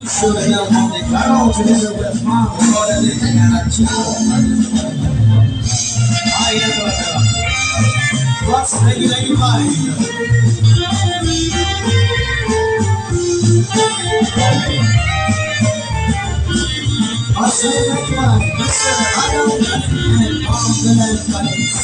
Sudah Monte Carlo together with Mom recorded in Chico. Ay, ito. What's 1995? I say like mine, listen, I don't let it end on the Netflix.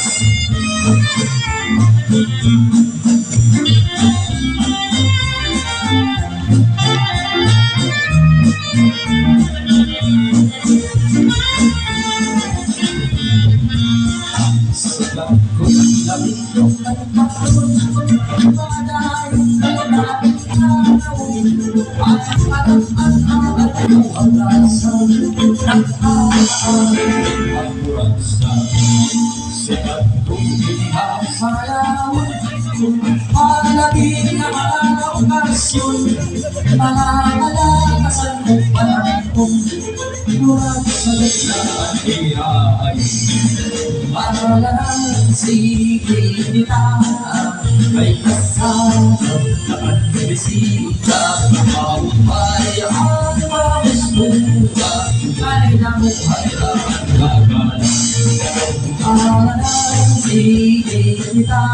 Sebab ku lebih sige kita ay kasama at bisita mapapay ang pagsuka ay namuhay ang gagal sige kita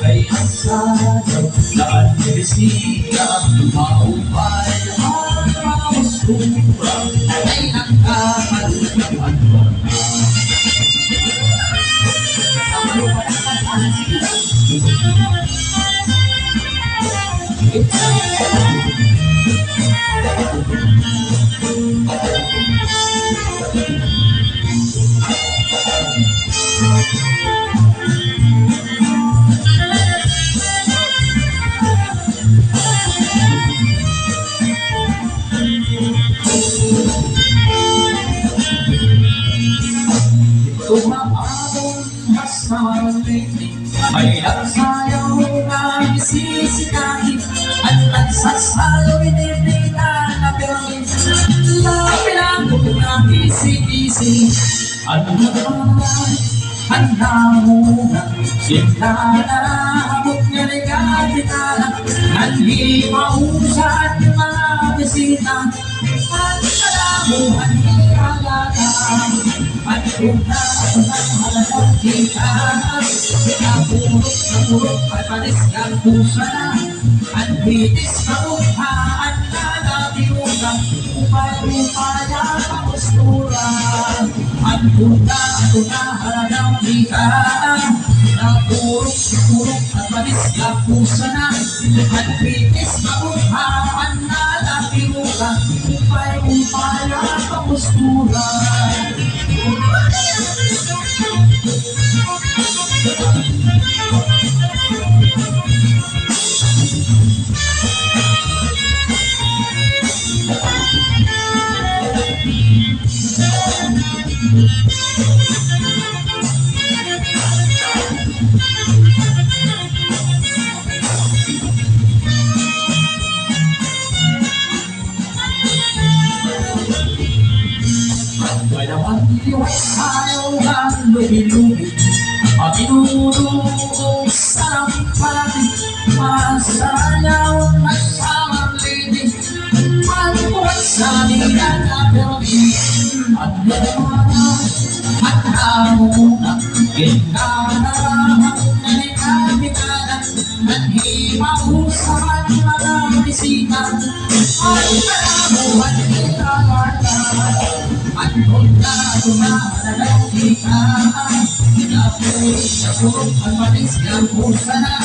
ay kasama at bisita mapapay ang pagsuka ay nagkakalimutan mo na. Tumaabong mas malamig ay nagsayaw na isisikahin at nagsasalo inibigay na piramid lapit ako na isi-isi ano naman handa mo na sinanabot nga nagkakitala nanhimausad mga bisita at kalamuhan ikalata at kung halagang kita napurot at panis ng pusa na at bitis kamukhaan na nabiugan upay-upaya pamustura at kung halagang kita napurot at panis ng pusa na at bitis kamukhaan na nabiugan upay-upaya pamustura. Sayaw ang lubi-lubi at inurugong sa lampati masayaw ang asamang lady magpuhat sa ligan na permi at nalaman at hamuna kinanarahang nalikabikanan nanhimahusahan mga bisita at kalamuhan ikalatan at kung tumahalagang kita napurot ang manis ng pusa na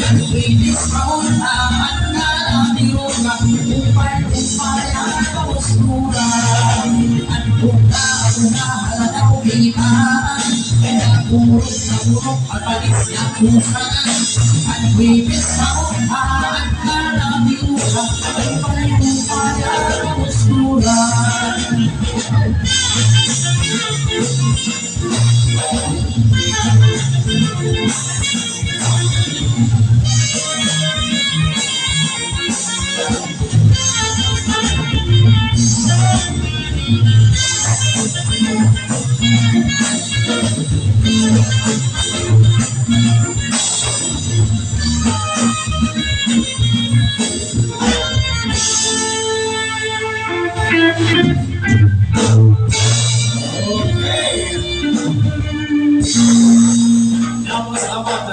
nagwilis mauntaan na nabirugan upay-upaya kamustura at kung tumahalagang kita napurot ang manis ng pusa na nagwilis mauntaan na nabirugan upay-upaya kamustura. Okay. Now, salamat,